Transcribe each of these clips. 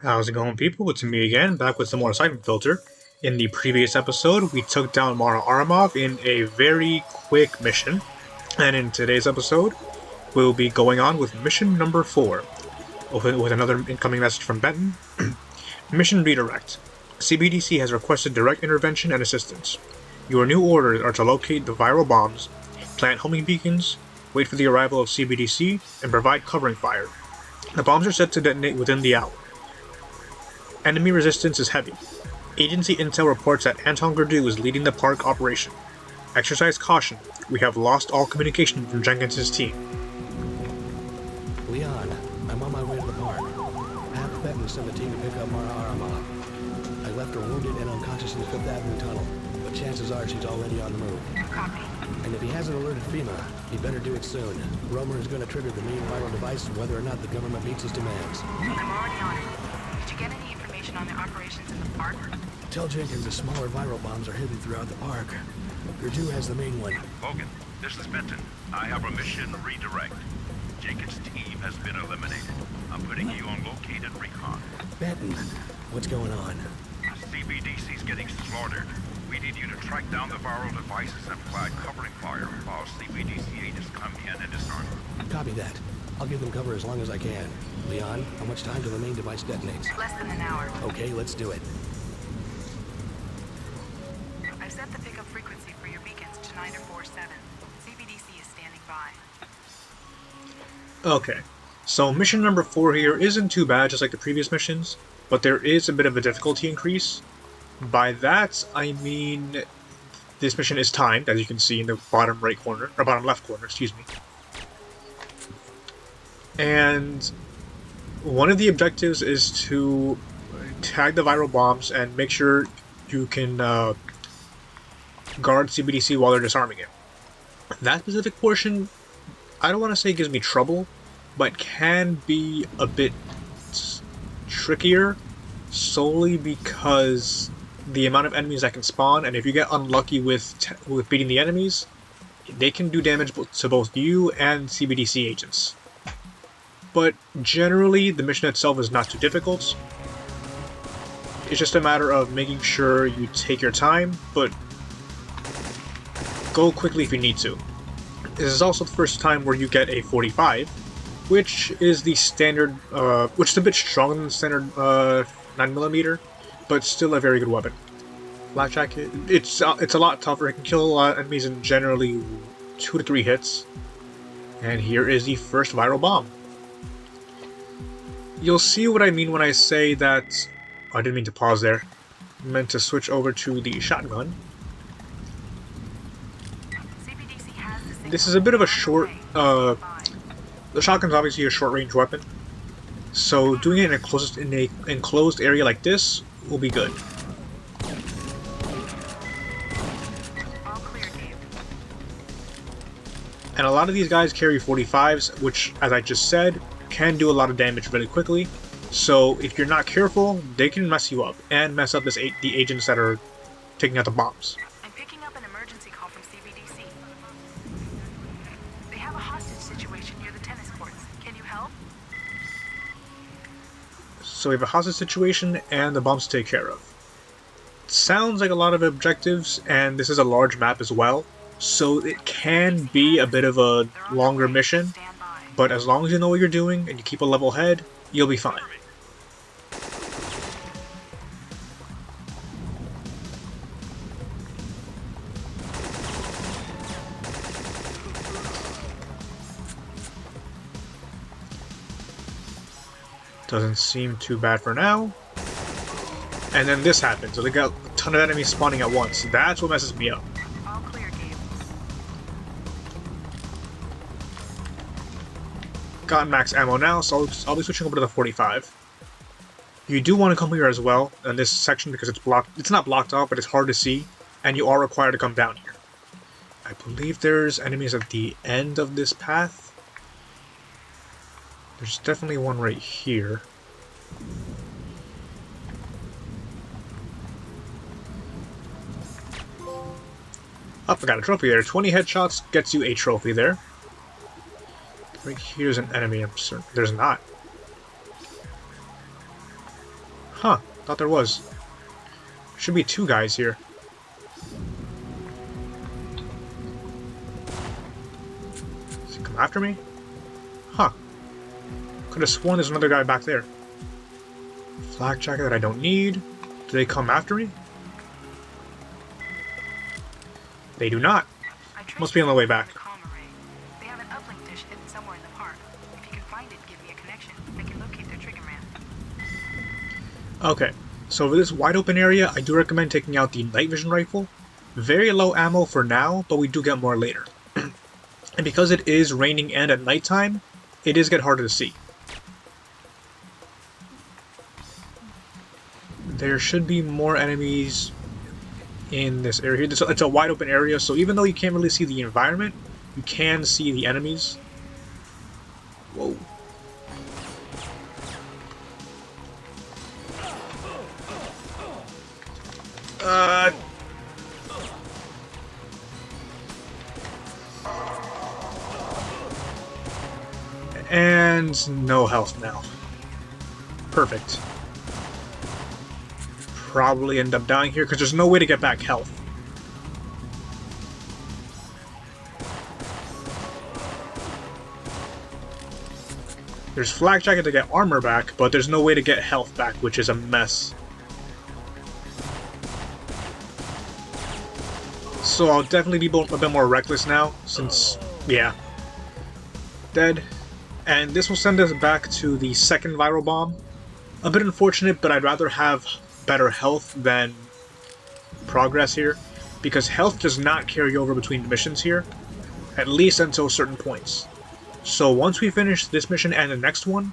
How's it going, people? It's me again, back with some more Syphon filter. In the previous episode, we took down Mara Aramov in a very quick mission, and in today's episode, we'll be going on with mission number 4, with another incoming message from Benton. Mission redirect. CBDC has requested direct intervention and assistance. Your new orders are to locate the viral bombs, plant homing beacons, wait for the arrival of CBDC, and provide covering fire. The bombs are set to detonate within the hour. Enemy resistance is heavy. Agency intel reports that Anton Gurdu is leading the park operation. Exercise caution. We have lost all communication from Jenkins' team. Leon, I'm on my way to the park. Have Benton send a team to pick up Mara Aramov. I left her wounded and unconscious in the Fifth Avenue tunnel, but chances are she's already on the move. Copy. And if he hasn't alerted FEMA, he better do it soon. Romer is going to trigger the main viral device whether or not the government meets his demands. I'm already on it. Did you get any information on the operations in the park? Tell Jenkins the smaller viral bombs are hidden throughout the park. Gurdu has the main one. Logan, this is Benton. I have a mission redirect. Jenkins' team has been eliminated. I'm putting you on located recon. Benton, what's going on? CBDC's getting slaughtered. We need you to track down the viral devices and provide covering fire while CBDC agents come in and disarm them. Copy that. I'll give them cover as long as I can. Leon, how much time till the main device detonates? Less than an hour. Okay, let's do it. I've set the pickup frequency for your beacons to 9047. CBDC is standing by. Okay, so mission number 4 here isn't too bad, just like the previous missions, but there is a bit of a difficulty increase. By that, I mean this mission is timed, as you can see in the bottom right corner, or bottom left corner, excuse me. And one of the objectives is to tag the viral bombs and make sure you can guard CBDC while they're disarming it. That specific portion, I don't want to say gives me trouble, but can be a bit trickier solely because the amount of enemies that can spawn, and if you get unlucky with beating the enemies, they can do damage to both you and CBDC agents. But generally, the mission itself is not too difficult. It's just a matter of making sure you take your time, but go quickly if you need to. This is also the first time where you get a 45, which is the standard, which is a bit stronger than the standard 9mm, but still a very good weapon. Blackjack, it's a lot tougher. It can kill a lot of enemies in generally 2 to 3 hits. And here is the first viral bomb. You'll see what I mean when I say that. Oh, I didn't mean to pause there. I meant to switch over to the shotgun. CBDC has the signal. This is a bit of a short. The shotgun's obviously a short-range weapon, so doing it in a enclosed area like this will be good. All clear, Dave. And a lot of these guys carry 45s, which, as I just said, can do a lot of damage really quickly. So if you're not careful, they can mess you up and mess up the agents that are taking out the bombs. I'm picking up an emergency call from CBDC. They have a hostage situation near the tennis courts. Can you help? So we have a hostage situation and the bombs to take care of. Sounds like a lot of objectives, and this is a large map as well, so it can be a bit of a longer mission, Stand by. but as long as you know what you're doing and you keep a level head, you'll be fine. Doesn't seem too bad for now. And then this happens, so they got a ton of enemies spawning at once. That's what messes me up. All clear, Dave. Got max ammo now, so I'll be switching over to the 45. You do want to come here as well in this section because it's blocked. It's not blocked off, but it's hard to see, and you are required to come down here. I believe there's enemies at the end of this path. There's definitely one right here. Oh, I got a trophy there. 20 headshots gets you a trophy there. Right here's an enemy, I'm certain. There's not. Huh, thought there was. Should be 2 guys here. Does he come after me? Huh. Could have sworn there's another guy back there. Flak jacket that I don't need. Do they come after me? They do not. Must be on the way back. They have an uplink dish hidden somewhere in the park. If you can find it, give me a connection. I can locate their trigger man. Okay, so for this wide open area, I do recommend taking out the night vision rifle. Very low ammo for now, but we do get more later. And because it is raining and at nighttime, it does get harder to see. There should be more enemies in this area. It's a wide open area, so even though you can't really see the environment, you can see the enemies. Whoa. And no health now. Perfect. Probably end up dying here because there's no way to get back health. There's Flak Jacket to get armor back, but there's no way to get health back, which is a mess. So I'll definitely be a bit more reckless now, since, yeah. Dead. And this will send us back to the second viral bomb. A bit unfortunate, but I'd rather have better health than progress here, because health does not carry over between missions here, at least until certain points. So once we finish this mission and the next one,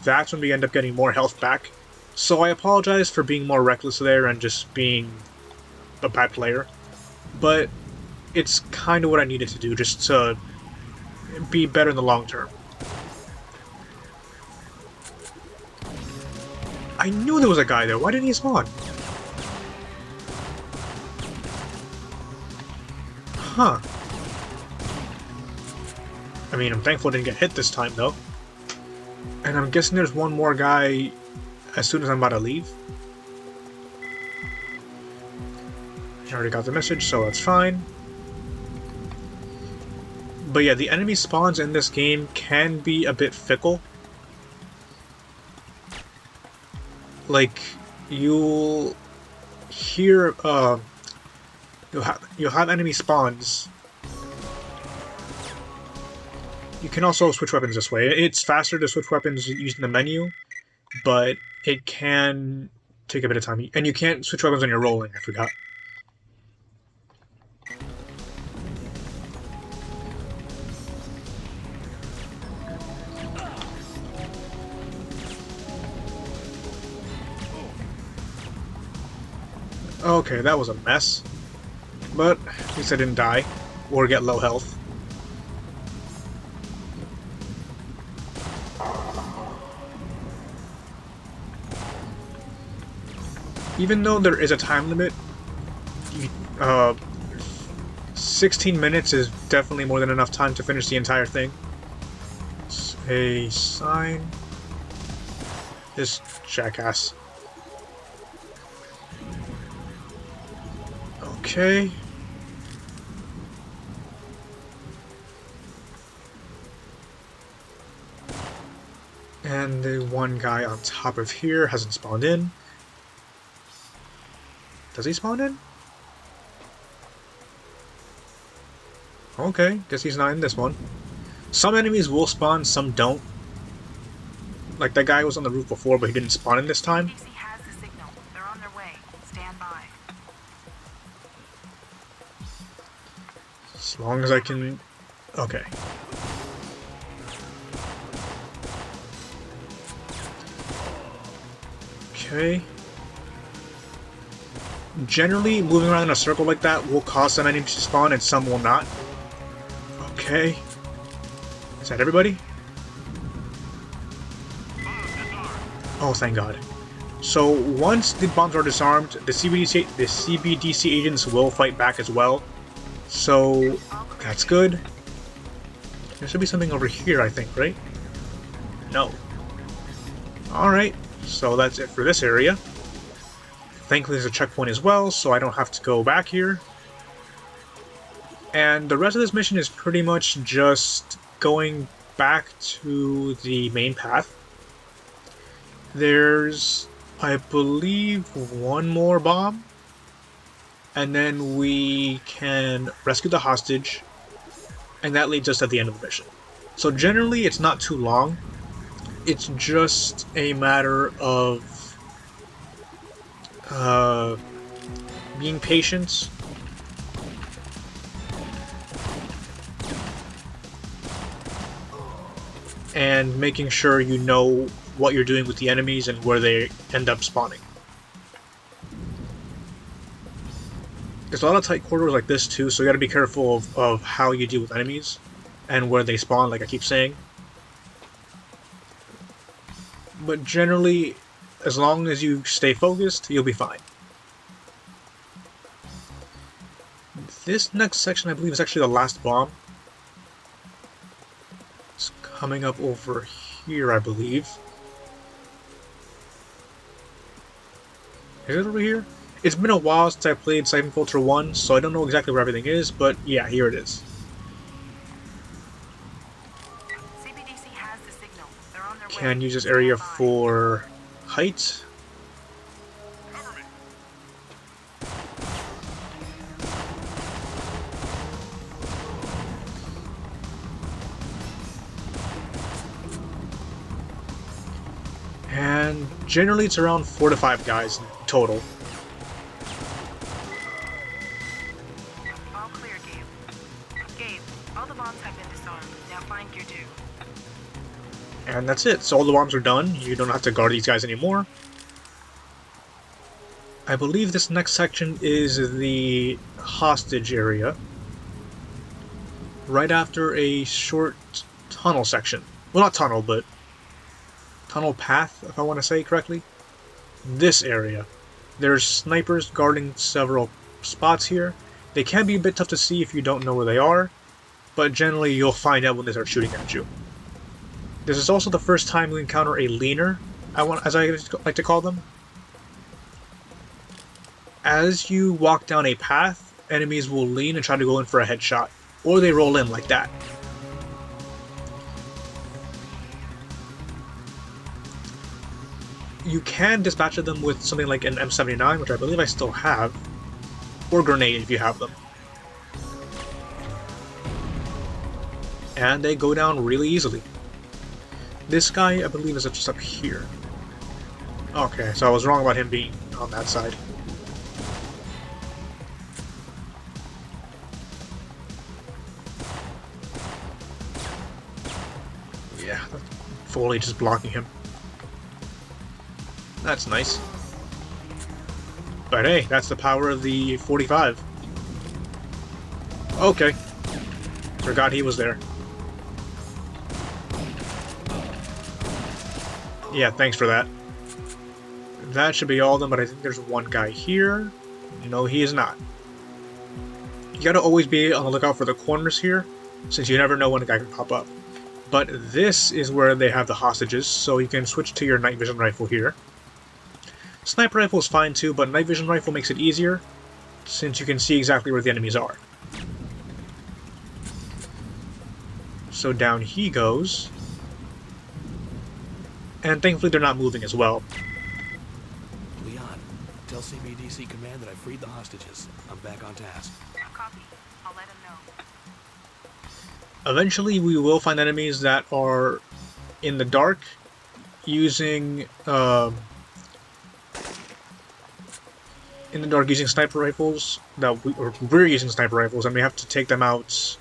that's when we end up getting more health back. So I apologize for being more reckless there and just being a bad player, but it's kind of what I needed to do just to be better in the long term. I knew there was a guy there. Why didn't he spawn? Huh. I mean, I'm thankful I didn't get hit this time, though. And I'm guessing there's one more guy as soon as I'm about to leave. I already got the message, so that's fine. But yeah, the enemy spawns in this game can be a bit fickle. Like, you'll hear, you'll have enemy spawns. You can also switch weapons this way. It's faster to switch weapons using the menu, but it can take a bit of time. And you can't switch weapons when you're rolling, I forgot. Okay, that was a mess. But at least I didn't die or get low health. Even though there is a time limit, 16 minutes is definitely more than enough time to finish the entire thing. It's a sign. This jackass. Okay. And the one guy on top of here hasn't spawned in. Does he spawn in? Okay, guess he's not in this one. Some enemies will spawn, some don't. Like that guy was on the roof before, but he didn't spawn in this time. DC has the signal. They're on their way. Stand by. As long as I can... Okay. Okay. Generally, moving around in a circle like that will cause some enemies to spawn and some will not. Okay. Is that everybody? Oh, thank God. So, once the bombs are disarmed, the CBDC agents will fight back as well. So, that's good. There should be something over here, I think, right? No. Alright, so that's it for this area. Thankfully there's a checkpoint as well, so I don't have to go back here. And the rest of this mission is pretty much just going back to the main path. There's, I believe, one more bomb. And then we can rescue the hostage. And that leads us to the end of the mission. So generally it's not too long. It's just a matter of being patient. And making sure you know what you're doing with the enemies and where they end up spawning. There's a lot of tight corridors like this too, so you gotta be careful of how you deal with enemies and where they spawn, like I keep saying. But generally, as long as you stay focused, you'll be fine. This next section, I believe, is actually the last bomb. It's coming up over here, I believe. Is it over here? It's been a while since I played Syphon Filter 1, so I don't know exactly where everything is, but yeah, here it is. CBDC has the signal. They're on their way. Can use this area for height. Cover me. And generally it's around 4 to 5 guys total. All clear, Gabe. Gabe, all the bombs have been disarmed. Now find your due. And that's it. So all the bombs are done. You don't have to guard these guys anymore. I believe this next section is the hostage area. Right after a short tunnel section. Well, not tunnel, but tunnel path, if I want to say correctly. This area. There's snipers guarding several spots here. They can be a bit tough to see if you don't know where they are, but generally you'll find out when they start shooting at you. This is also the first time we encounter a leaner, as I like to call them. As you walk down a path, enemies will lean and try to go in for a headshot, or they roll in like that. You can dispatch them with something like an M79, which I believe I still have, or grenade if you have them. And they go down really easily. This guy, I believe, is just up here. Okay, so I was wrong about him being on that side. Yeah, foliage is blocking him. That's nice. But hey, that's the power of the 45. Okay. Forgot he was there. Yeah, thanks for that. That should be all of them, but I think there's one guy here. No, he is not. You gotta always be on the lookout for the corners here, since you never know when a guy can pop up. But this is where they have the hostages, so you can switch to your night vision rifle here. Sniper rifle is fine too, but night vision rifle makes it easier, since you can see exactly where the enemies are. So down he goes. And thankfully they're not moving as well. Leon, tell CBDC Command that I freed the hostages. I'm back on task. Copy. I'll let him know. Eventually we will find enemies that are in the dark using sniper rifles. We're using sniper rifles, and we have to take them out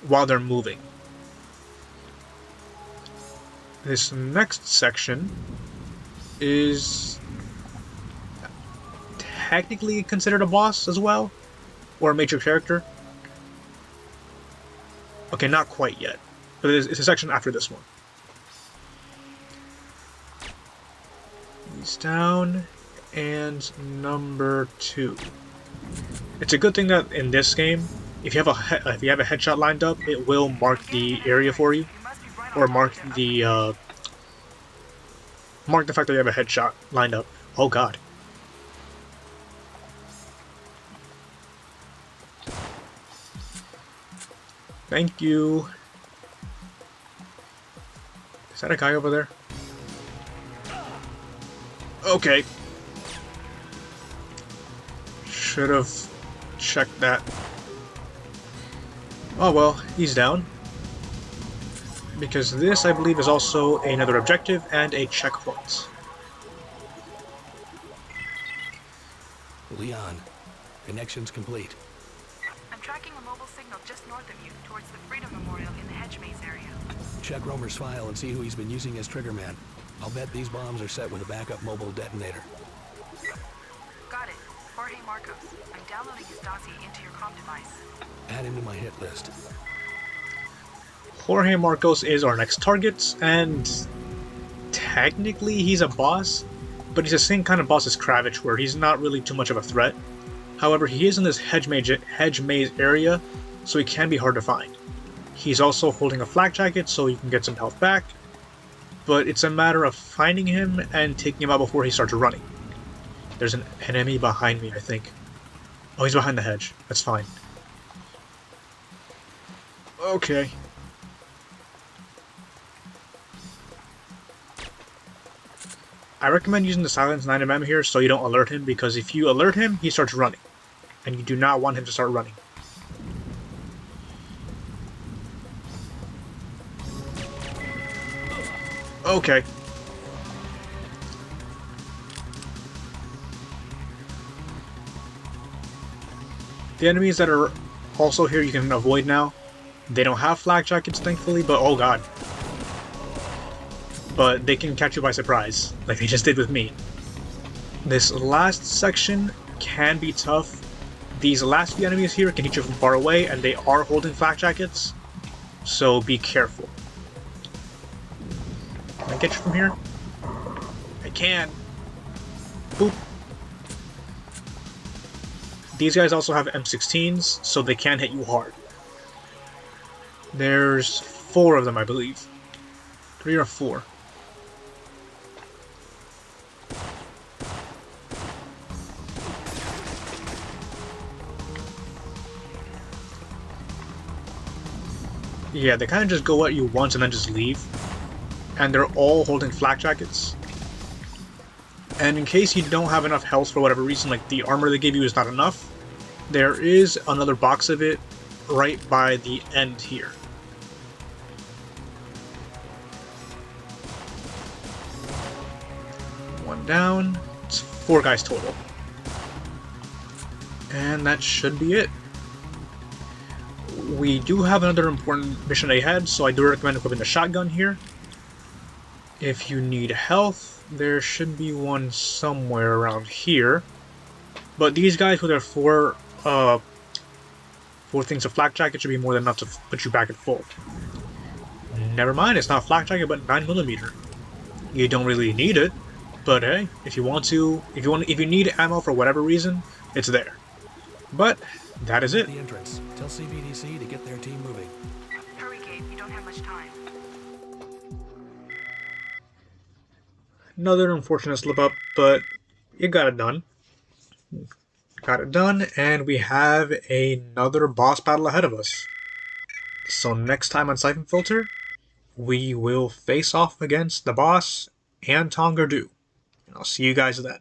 while they're moving. This next section is technically considered a boss as well, or a major character. Okay, not quite yet, but it's a section after this one. He's down, and number 2. It's a good thing that in this game, if you have a headshot lined up, it will mark the area for you, or mark the fact that you have a headshot lined up. Oh god. Thank you. Is that a guy over there? Okay. Should have checked that. Oh well, he's down. Because this, I believe, is also another objective and a checkpoint. Leon, connection's complete. I'm tracking a mobile signal just north of you, towards the Freedom Memorial in the hedge maze area. Check Romer's file and see who he's been using as triggerman. I'll bet these bombs are set with a backup mobile detonator. Got it. Jorge Marcos. I'm downloading his dossier into your comm device. Add him to my hit list. Jorge Marcos is our next target, and technically he's a boss, but he's the same kind of boss as Kravich, where he's not really too much of a threat. However, he is in this hedge maze area, so he can be hard to find. He's also holding a flak jacket, so you can get some health back, but it's a matter of finding him and taking him out before he starts running. There's an enemy behind me, I think. Oh, he's behind the hedge. That's fine. Okay. I recommend using the Silence 9mm here so you don't alert him, because if you alert him, he starts running. And you do not want him to start running. Okay. The enemies that are also here you can avoid now. They don't have flak jackets, thankfully, but oh god. But they can catch you by surprise, like they just did with me. This last section can be tough. These last few enemies here can hit you from far away, and they are holding flak jackets, so be careful. Can I get you from here? I can. Boop. These guys also have M16s, so they can hit you hard. There's 4 of them, I believe. 3 or 4. Yeah, they kind of just go at you once and then just leave. And they're all holding flak jackets. And in case you don't have enough health for whatever reason, like the armor they gave you is not enough, there is another box of it right by the end here. One down. It's 4 guys total. And that should be it. We do have another important mission ahead, so I do recommend equipping the shotgun here. If you need health, there should be one somewhere around here. But these guys with their 4 things of flak jacket should be more than enough to put you back at full. Never mind, it's not flak jacket, but 9mm. You don't really need it, but hey, if you need ammo for whatever reason, it's there. But that is it. The entrance. Tell CBDC to get their team moving. Hurry, Gabe. You don't have much time. Another unfortunate slip up, but you got it done. Got it done, and we have another boss battle ahead of us. So next time on Syphon Filter, we will face off against the boss and Tongardu. I'll see you guys then.